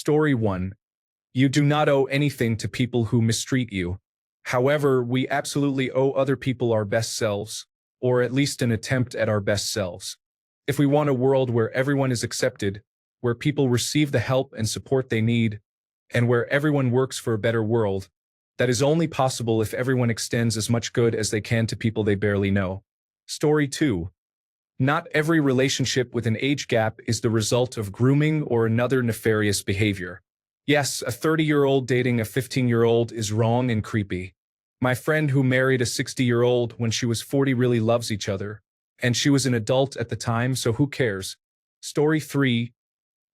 Story 1. You do not owe anything to people who mistreat you. However, we absolutely owe other people our best selves, or at least an attempt at our best selves. If we want a world where everyone is accepted, where people receive the help and support they need, and where everyone works for a better world, that is only possible if everyone extends as much good as they can to people they barely know. Story 2. Not every relationship with an age gap is the result of grooming or another nefarious behavior. Yes, a 30-year-old dating a 15-year-old is wrong and creepy. My friend who married a 60-year-old when she was 40 really loves each other, and she was an adult at the time, so who cares? Story 3.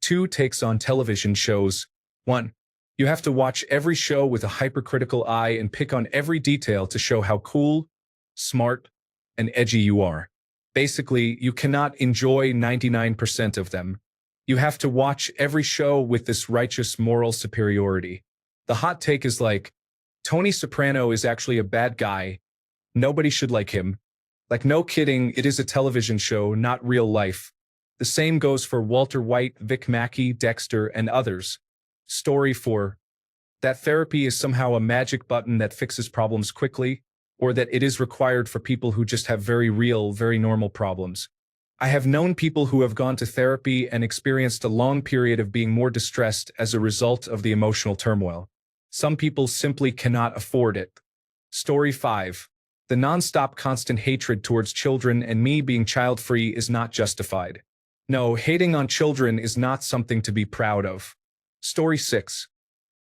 2 takes on television shows. 1. You have to watch every show with a hypercritical eye and pick on every detail to show how cool, smart, and edgy you are. Basically, you cannot enjoy 99% of them. You have to watch every show with this righteous moral superiority. The hot take is like, Tony Soprano is actually a bad guy. Nobody should like him. Like, no kidding, it is a television show, not real life. The same goes for Walter White, Vic Mackey, Dexter, and others. Story 4. That therapy is somehow a magic button that fixes problems quickly, or that it is required for people who just have very real, very normal problems. I have known people who have gone to therapy and experienced a long period of being more distressed as a result of the emotional turmoil. Some people simply cannot afford it. Story 5. The non-stop constant hatred towards children and me being child-free is not justified. No, hating on children is not something to be proud of. Story 6.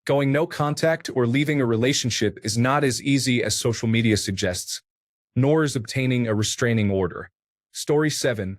Going no contact or leaving a relationship is not as easy as social media suggests, nor is obtaining a restraining order. Story 7.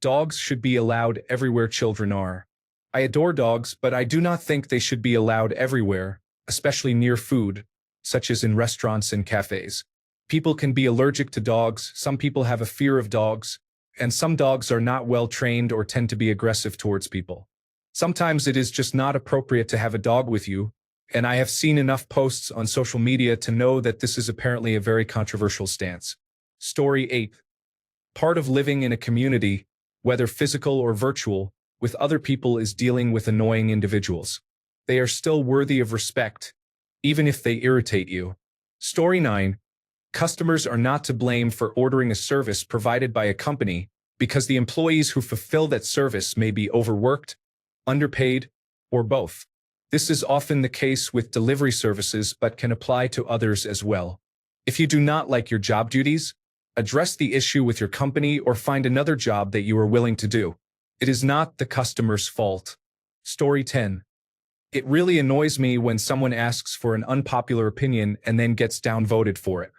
Dogs should be allowed everywhere children are. I adore dogs, but I do not think they should be allowed everywhere, especially near food, such as in restaurants and cafes. People can be allergic to dogs, some people have a fear of dogs, and some dogs are not well trained or tend to be aggressive towards people. Sometimes it is just not appropriate to have a dog with you, and I have seen enough posts on social media to know that this is apparently a very controversial stance. Story 8. Part of living in a community, whether physical or virtual, with other people is dealing with annoying individuals. They are still worthy of respect, even if they irritate you. Story 9. Customers are not to blame for ordering a service provided by a company because the employees who fulfill that service may be overworked, underpaid, or both. This is often the case with delivery services but can apply to others as well. If you do not like your job duties, address the issue with your company or find another job that you are willing to do. It is not the customer's fault. Story 10. It really annoys me when someone asks for an unpopular opinion and then gets downvoted for it.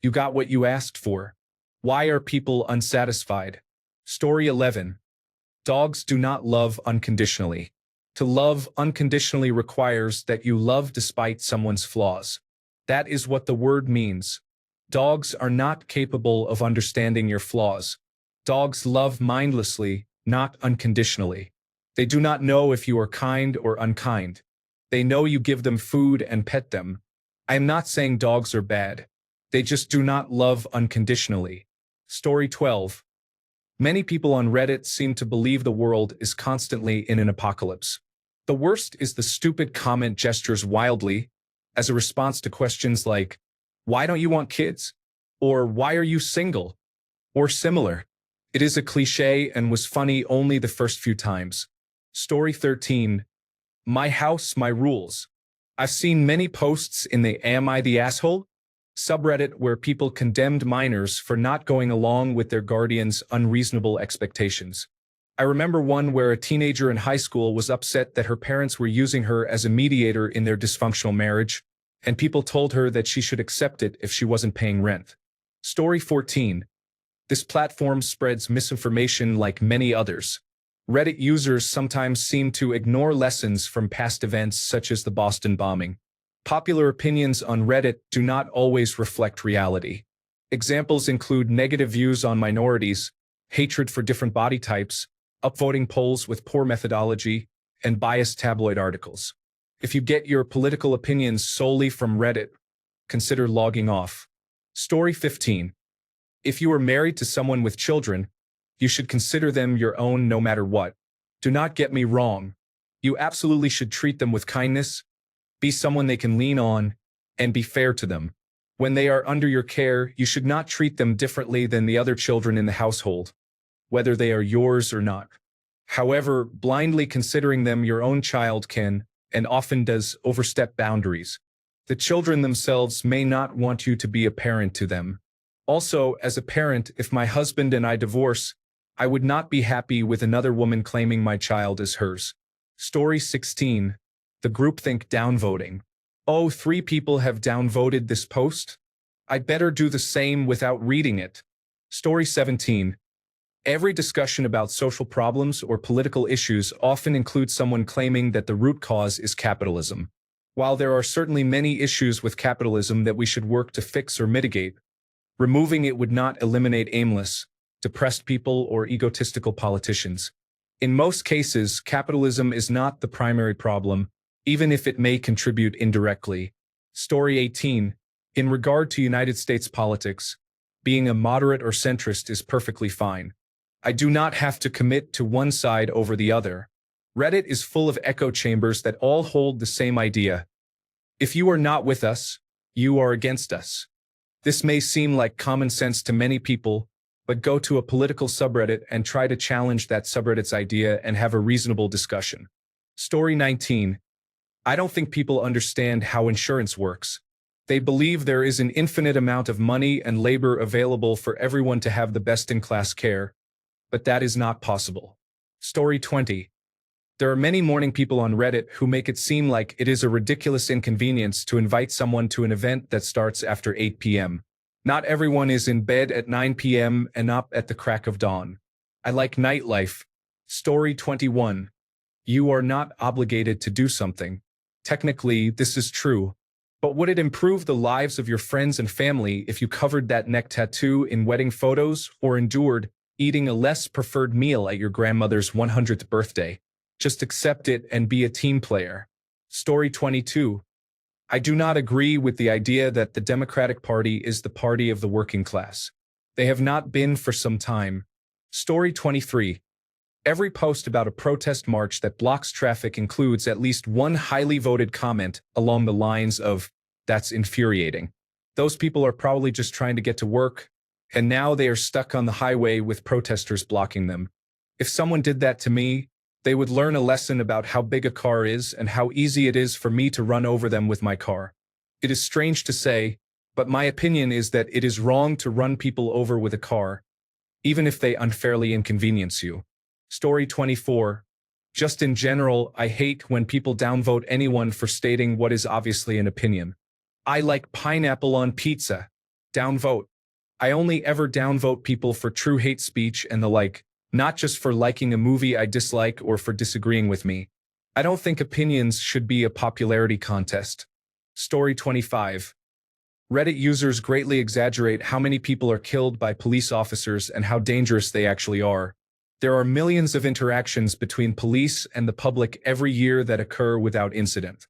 You got what you asked for. Why are people unsatisfied? Story 11. Dogs do not love unconditionally. To love unconditionally requires that you love despite someone's flaws. That is what the word means. Dogs are not capable of understanding your flaws. Dogs love mindlessly, not unconditionally. They do not know if you are kind or unkind. They know you give them food and pet them. I am not saying dogs are bad. They just do not love unconditionally. Story 12. Many people on Reddit seem to believe the world is constantly in an apocalypse. The worst is the stupid comment gestures wildly as a response to questions like, why don't you want kids? Or why are you single? Or similar. It is a cliche and was funny only the first few times. Story 13. My house, my rules. I've seen many posts in the Am I the Asshole? Subreddit where people condemned minors for not going along with their guardians' unreasonable expectations. I remember one where a teenager in high school was upset that her parents were using her as a mediator in their dysfunctional marriage, and people told her that she should accept it if she wasn't paying rent. Story 14. This platform spreads misinformation like many others. Reddit users sometimes seem to ignore lessons from past events such as the Boston bombing. Popular opinions on Reddit do not always reflect reality. Examples include negative views on minorities, hatred for different body types, upvoting polls with poor methodology, and biased tabloid articles. If you get your political opinions solely from Reddit, consider logging off. Story 15. If you are married to someone with children, you should consider them your own no matter what. Do not get me wrong. You absolutely should treat them with kindness, be someone they can lean on, and be fair to them. When they are under your care, you should not treat them differently than the other children in the household, whether they are yours or not. However, blindly considering them your own child can, and often does, overstep boundaries. The children themselves may not want you to be a parent to them. Also, as a parent, if my husband and I divorce, I would not be happy with another woman claiming my child as hers. Story 16. The groupthink downvoting. Oh, 3 people have downvoted this post? I'd better do the same without reading it. Story 17. Every discussion about social problems or political issues often includes someone claiming that the root cause is capitalism. While there are certainly many issues with capitalism that we should work to fix or mitigate, removing it would not eliminate aimless, depressed people or egotistical politicians. In most cases, capitalism is not the primary problem, even if it may contribute indirectly. Story 18. In regard to United States politics, being a moderate or centrist is perfectly fine. I do not have to commit to one side over the other. Reddit is full of echo chambers that all hold the same idea. If you are not with us, you are against us. This may seem like common sense to many people, but go to a political subreddit and try to challenge that subreddit's idea and have a reasonable discussion. Story 19. I don't think people understand how insurance works. They believe there is an infinite amount of money and labor available for everyone to have the best-in-class care, but that is not possible. Story 20. There are many morning people on Reddit who make it seem like it is a ridiculous inconvenience to invite someone to an event that starts after 8 p.m. Not everyone is in bed at 9 p.m. and up at the crack of dawn. I like nightlife. Story 21. You are not obligated to do something. Technically, this is true. But would it improve the lives of your friends and family if you covered that neck tattoo in wedding photos or endured eating a less preferred meal at your grandmother's 100th birthday? Just accept it and be a team player. Story 22. I do not agree with the idea that the Democratic Party is the party of the working class. They have not been for some time. Story 23. Every post about a protest march that blocks traffic includes at least one highly voted comment along the lines of, "That's infuriating." Those people are probably just trying to get to work, and now they are stuck on the highway with protesters blocking them. If someone did that to me, they would learn a lesson about how big a car is and how easy it is for me to run over them with my car. It is strange to say, but my opinion is that it is wrong to run people over with a car, even if they unfairly inconvenience you. Story 24. Just in general, I hate when people downvote anyone for stating what is obviously an opinion. I like pineapple on pizza. Downvote. I only ever downvote people for true hate speech and the like, not just for liking a movie I dislike or for disagreeing with me. I don't think opinions should be a popularity contest. Story 25. Reddit users greatly exaggerate how many people are killed by police officers and how dangerous they actually are. There are millions of interactions between police and the public every year that occur without incident.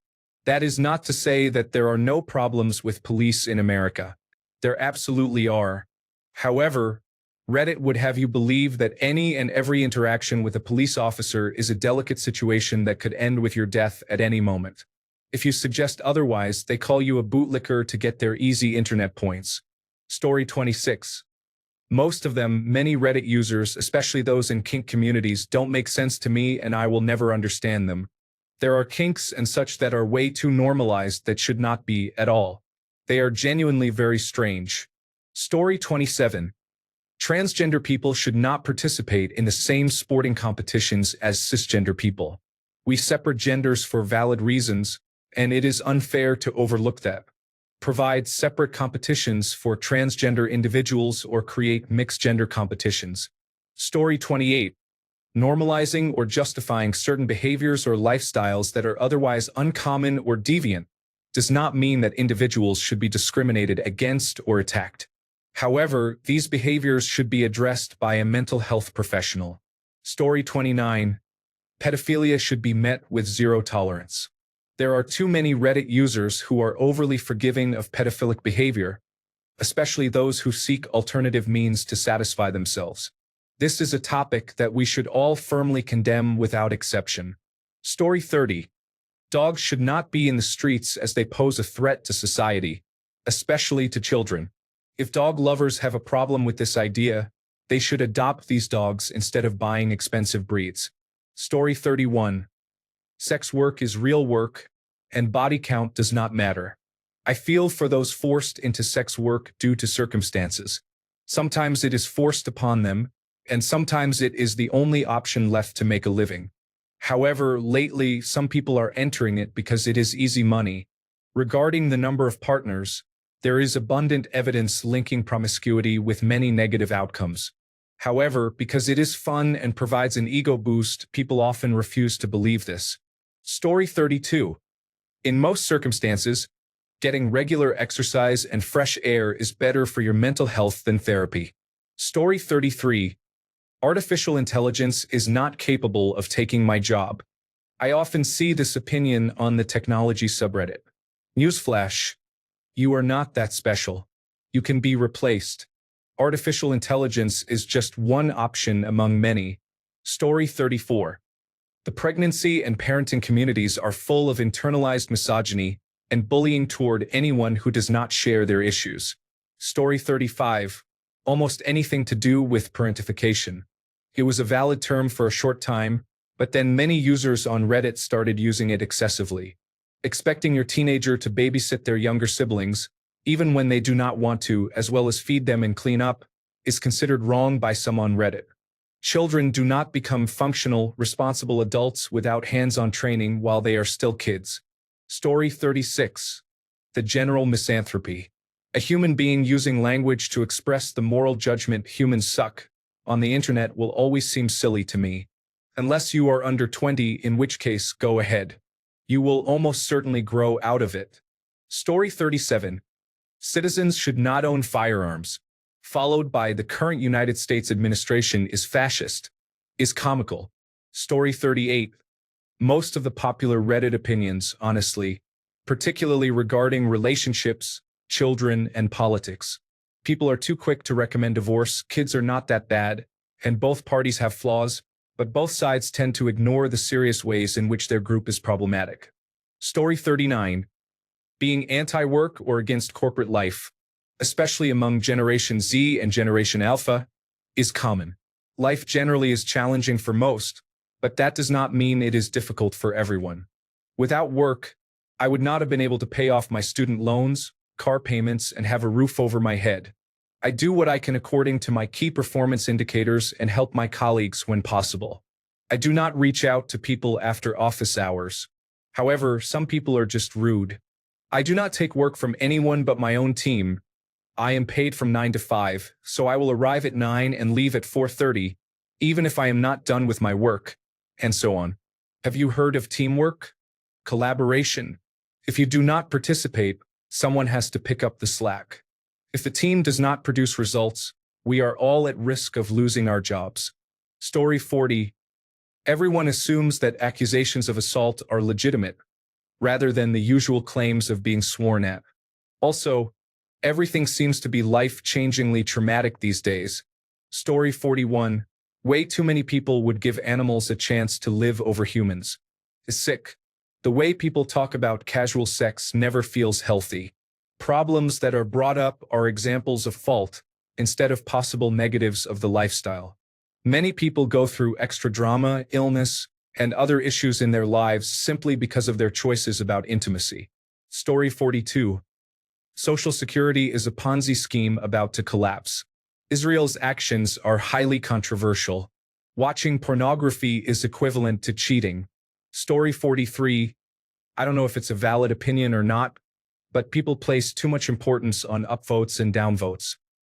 That is not to say that there are no problems with police in America. There absolutely are. However, Reddit would have you believe that any and every interaction with a police officer is a delicate situation that could end with your death at any moment. If you suggest otherwise, they call you a bootlicker to get their easy internet points. Story 26. Most of them, many Reddit users, especially those in kink communities, don't make sense to me and I will never understand them. There are kinks and such that are way too normalized that should not be at all. They are genuinely very strange. Story 27. Transgender people should not participate in the same sporting competitions as cisgender people. We separate genders for valid reasons, and it is unfair to overlook that. Provide separate competitions for transgender individuals or create mixed-gender competitions. Story 28. Normalizing or justifying certain behaviors or lifestyles that are otherwise uncommon or deviant does not mean that individuals should be discriminated against or attacked. However, these behaviors should be addressed by a mental health professional. Story 29. Pedophilia should be met with zero tolerance. There are too many Reddit users who are overly forgiving of pedophilic behavior, especially those who seek alternative means to satisfy themselves. This is a topic that we should all firmly condemn without exception. Story 30. Dogs should not be in the streets as they pose a threat to society, especially to children. If dog lovers have a problem with this idea, they should adopt these dogs instead of buying expensive breeds. Story 31. Sex work is real work, and body count does not matter. I feel for those forced into sex work due to circumstances. Sometimes it is forced upon them, and sometimes it is the only option left to make a living. However, lately, some people are entering it because it is easy money. Regarding the number of partners, there is abundant evidence linking promiscuity with many negative outcomes. However, because it is fun and provides an ego boost, people often refuse to believe this. Story 32. In most circumstances, getting regular exercise and fresh air is better for your mental health than therapy. Story 33. Artificial intelligence is not capable of taking my job. I often see this opinion on the technology subreddit. Newsflash. You are not that special. You can be replaced. Artificial intelligence is just one option among many. Story 34. The pregnancy and parenting communities are full of internalized misogyny and bullying toward anyone who does not share their issues. Story 35. Almost anything to do with parentification. It was a valid term for a short time, but then many users on Reddit started using it excessively. Expecting your teenager to babysit their younger siblings, even when they do not want to, as well as feed them and clean up, is considered wrong by some on Reddit. Children do not become functional, responsible adults without hands-on training while they are still kids. Story 36. The general misanthropy. A human being using language to express the moral judgment "humans suck" on the internet will always seem silly to me. Unless you are under 20, in which case, go ahead. You will almost certainly grow out of it. Story 37. Citizens should not own firearms, followed by the current United States administration is fascist, is comical. Story 38. Most of the popular Reddit opinions, honestly, particularly regarding relationships, children, and politics. People are too quick to recommend divorce, kids are not that bad, and both parties have flaws, but both sides tend to ignore the serious ways in which their group is problematic. Story 39. Being anti-work or against corporate life, especially among Generation Z and Generation Alpha, is common. Life generally is challenging for most, but that does not mean it is difficult for everyone. Without work, I would not have been able to pay off my student loans, car payments, and have a roof over my head. I do what I can according to my key performance indicators and help my colleagues when possible. I do not reach out to people after office hours. However, some people are just rude. I do not take work from anyone but my own team. I am paid from 9 to 5, so I will arrive at 9 and leave at 4:30, even if I am not done with my work, and so on. Have you heard of teamwork? Collaboration. If you do not participate, someone has to pick up the slack. If the team does not produce results, we are all at risk of losing our jobs. Story 40. Everyone assumes that accusations of assault are legitimate, rather than the usual claims of being sworn at. Also, everything seems to be life-changingly traumatic these days. Story 41. Way too many people would give animals a chance to live over humans. Is sick. The way people talk about casual sex never feels healthy. Problems that are brought up are examples of fault, instead of possible negatives of the lifestyle. Many people go through extra drama, illness, and other issues in their lives simply because of their choices about intimacy. Story 42. Social Security is a Ponzi scheme about to collapse. Israel's actions are highly controversial. Watching pornography is equivalent to cheating. Story 43. I don't know if it's a valid opinion or not, but people place too much importance on upvotes and downvotes.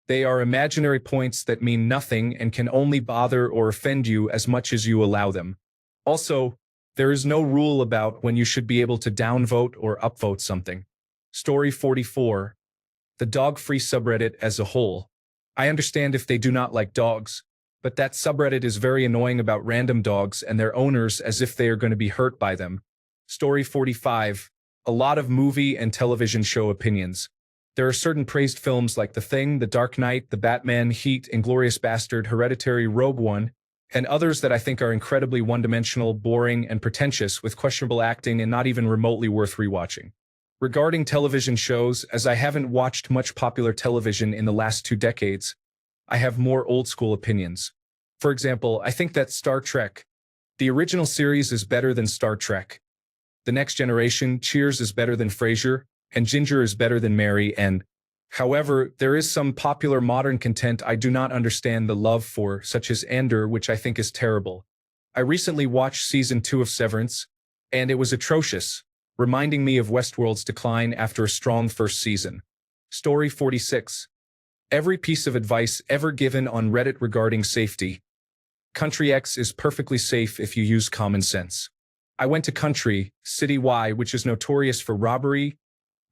They are imaginary points that mean nothing and can only bother or offend you as much as you allow them. Also, there is no rule about when you should be able to downvote or upvote something. Story 44. The dog-free subreddit as a whole. I understand if they do not like dogs, but that subreddit is very annoying about random dogs and their owners as if they are going to be hurt by them. Story 45. A lot of movie and television show opinions. There are certain praised films like The Thing, The Dark Knight, The Batman, Heat, Inglourious Bastard, Hereditary, Rogue One, and others that I think are incredibly one-dimensional, boring, and pretentious with questionable acting and not even remotely worth rewatching. Regarding television shows, as I haven't watched much popular television in the last 2 decades, I have more old-school opinions. For example, I think that Star Trek, the original series, is better than Star Trek. The Next Generation, Cheers, is better than Frasier, and Ginger is better than Mary, and however, there is some popular modern content I do not understand the love for, such as Ender, which I think is terrible. I recently watched season 2 of Severance, and it was atrocious, reminding me of Westworld's decline after a strong first season. Story 46. Every piece of advice ever given on Reddit regarding safety. Country X is perfectly safe if you use common sense. I went to Country, City Y, which is notorious for robbery,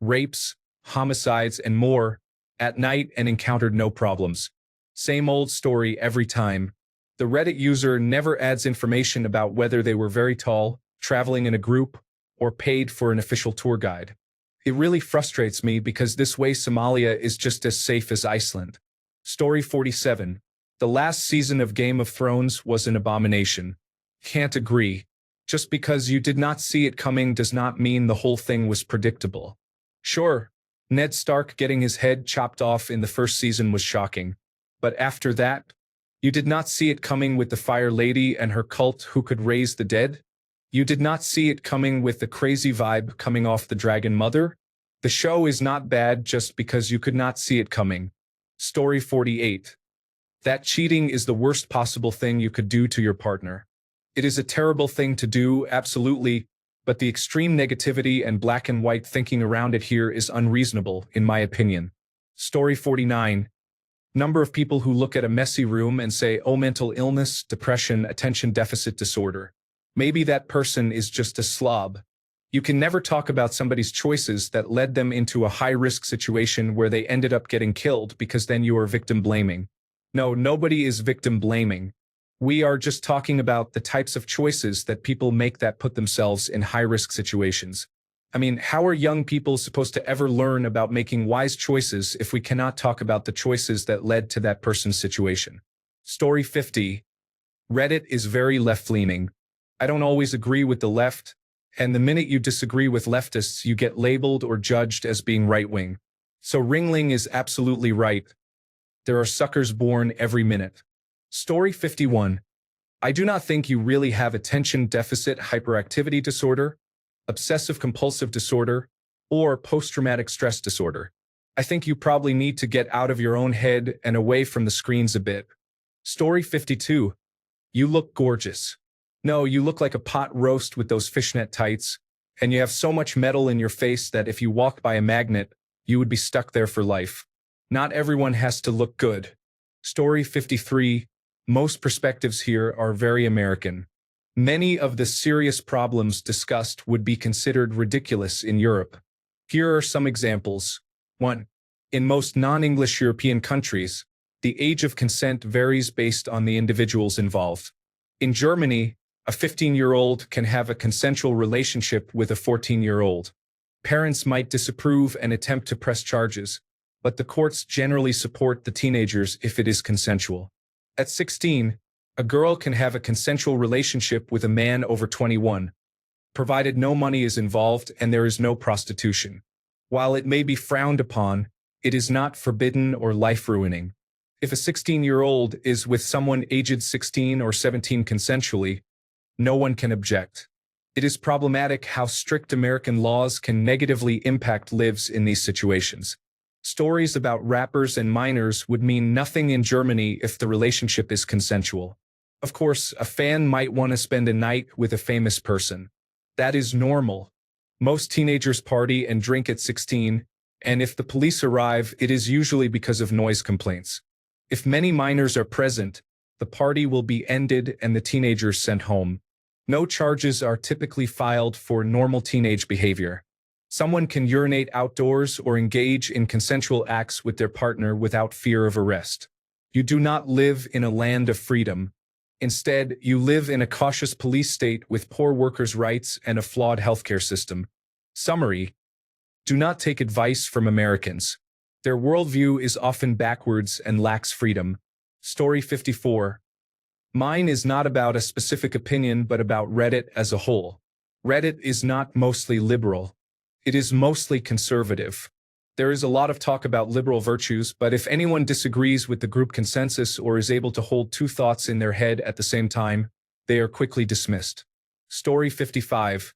rapes, homicides, and more, at night and encountered no problems. Same old story every time. The Reddit user never adds information about whether they were very tall, traveling in a group, or paid for an official tour guide. It really frustrates me because this way Somalia is just as safe as Iceland. Story 47. The last season of Game of Thrones was an abomination. Can't agree. Just because you did not see it coming does not mean the whole thing was predictable. Sure, Ned Stark getting his head chopped off in the first season was shocking. But after that, you did not see it coming with the Fire Lady and her cult who could raise the dead? You did not see it coming with the crazy vibe coming off the Dragon Mother? The show is not bad just because you could not see it coming. Story 48. That cheating is the worst possible thing you could do to your partner. It is a terrible thing to do, absolutely, but the extreme negativity and black and white thinking around it here is unreasonable, in my opinion. Story 49. Number of people who look at a messy room and say, oh, mental illness, depression, attention deficit disorder. Maybe that person is just a slob. You can never talk about somebody's choices that led them into a high-risk situation where they ended up getting killed because then you are victim blaming. No, nobody is victim blaming. We are just talking about the types of choices that people make that put themselves in high-risk situations. I mean, how are young people supposed to ever learn about making wise choices if we cannot talk about the choices that led to that person's situation? Story 50. Reddit is very left-leaning. I don't always agree with the left, and the minute you disagree with leftists, you get labeled or judged as being right-wing. So Ringling is absolutely right. There are suckers born every minute. Story 51. I do not think you really have attention deficit hyperactivity disorder, obsessive-compulsive disorder, or post-traumatic stress disorder. I think you probably need to get out of your own head and away from the screens a bit. Story 52. You look gorgeous. No, you look like a pot roast with those fishnet tights, and you have so much metal in your face that if you walked by a magnet, you would be stuck there for life. Not everyone has to look good. Story 53. Most perspectives here are very American. Many of the serious problems discussed would be considered ridiculous in Europe. Here are some examples. 1. In most non-English European countries, the age of consent varies based on the individuals involved. In Germany, a 15-year-old can have a consensual relationship with a 14-year-old. Parents might disapprove and attempt to press charges, but the courts generally support the teenagers if it is consensual. At 16, a girl can have a consensual relationship with a man over 21, provided no money is involved and there is no prostitution. While it may be frowned upon, it is not forbidden or life-ruining. If a 16-year-old is with someone aged 16 or 17 consensually, no one can object. It is problematic how strict American laws can negatively impact lives in these situations. Stories about rappers and minors would mean nothing in Germany if the relationship is consensual. Of course, a fan might want to spend a night with a famous person. That is normal. Most teenagers party and drink at 16, and if the police arrive, it is usually because of noise complaints. If many minors are present, the party will be ended and the teenagers sent home. No charges are typically filed for normal teenage behavior. Someone can urinate outdoors or engage in consensual acts with their partner without fear of arrest. You do not live in a land of freedom. Instead, you live in a cautious police state with poor workers' rights and a flawed healthcare system. Summary: do not take advice from Americans. Their worldview is often backwards and lacks freedom. Story 54. Mine is not about a specific opinion but about Reddit as a whole. Reddit is not mostly liberal. It is mostly conservative. There is a lot of talk about liberal virtues, but if anyone disagrees with the group consensus or is able to hold two thoughts in their head at the same time, they are quickly dismissed. Story 55.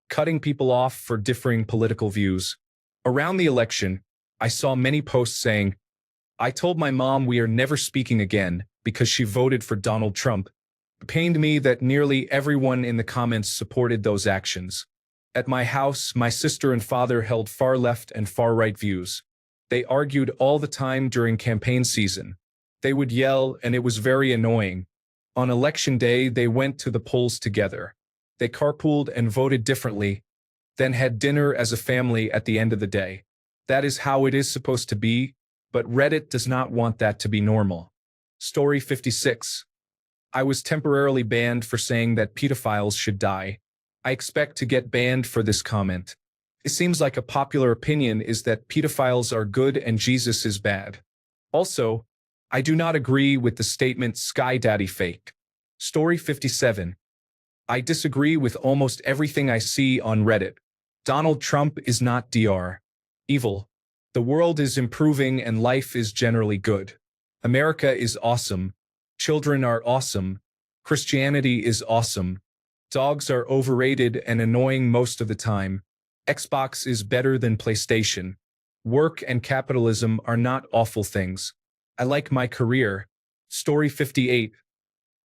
Cutting people off for differing political views. Around the election, I saw many posts saying, "I told my mom we are never speaking again because she voted for Donald Trump." It pained me that nearly everyone in the comments supported those actions. At my house, my sister and father held far left and far right views. They argued all the time during campaign season. They would yell, and it was very annoying. On election day, they went to the polls together. They carpooled and voted differently, then had dinner as a family at the end of the day. That is how it is supposed to be, but Reddit does not want that to be normal. Story 56. I was temporarily banned for saying that pedophiles should die. I expect to get banned for this comment. It seems like a popular opinion is that pedophiles are good and Jesus is bad. Also, I do not agree with the statement "Sky Daddy fake." Story 57. I disagree with almost everything I see on Reddit. Donald Trump is not Dr. Evil. The world is improving and life is generally good. America is awesome. Children are awesome. Christianity is awesome. Dogs are overrated and annoying most of the time. Xbox is better than PlayStation. Work and capitalism are not awful things. I like my career. Story 58.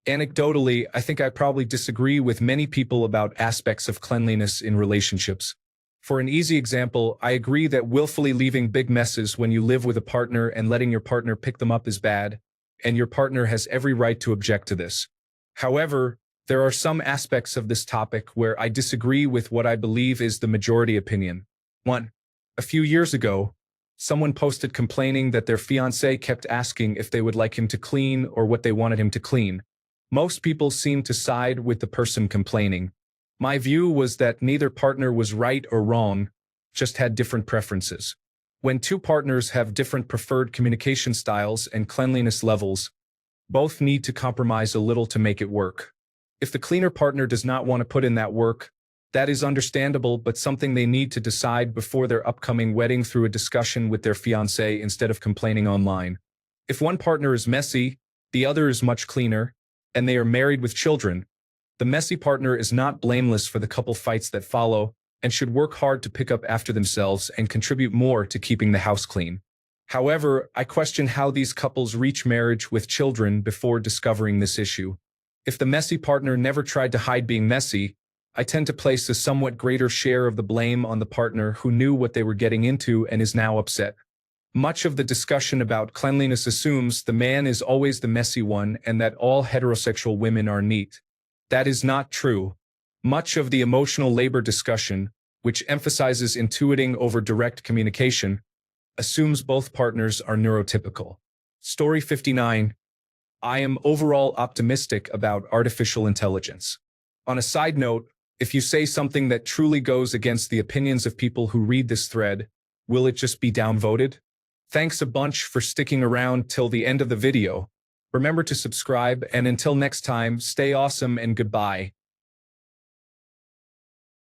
Anecdotally, I think I probably disagree with many people about aspects of cleanliness in relationships. For an easy example, I agree that willfully leaving big messes when you live with a partner and letting your partner pick them up is bad, and your partner has every right to object to this. However, there are some aspects of this topic where I disagree with what I believe is the majority opinion. 1. A few years ago, someone posted complaining that their fiancé kept asking if they would like him to clean or what they wanted him to clean. Most people seemed to side with the person complaining. My view was that neither partner was right or wrong, just had different preferences. When two partners have different preferred communication styles and cleanliness levels, both need to compromise a little to make it work. If the cleaner partner does not want to put in that work, that is understandable but something they need to decide before their upcoming wedding through a discussion with their fiancé instead of complaining online. If one partner is messy, the other is much cleaner, and they are married with children, the messy partner is not blameless for the couple fights that follow and should work hard to pick up after themselves and contribute more to keeping the house clean. However, I question how these couples reach marriage with children before discovering this issue. If the messy partner never tried to hide being messy, I tend to place a somewhat greater share of the blame on the partner who knew what they were getting into and is now upset. Much of the discussion about cleanliness assumes the man is always the messy one and that all heterosexual women are neat. That is not true. Much of the emotional labor discussion, which emphasizes intuiting over direct communication, assumes both partners are neurotypical. Story 59. I am overall optimistic about artificial intelligence. On a side note, if you say something that truly goes against the opinions of people who read this thread, will it just be downvoted? Thanks a bunch for sticking around till the end of the video. Remember to subscribe, and until next time, stay awesome and goodbye.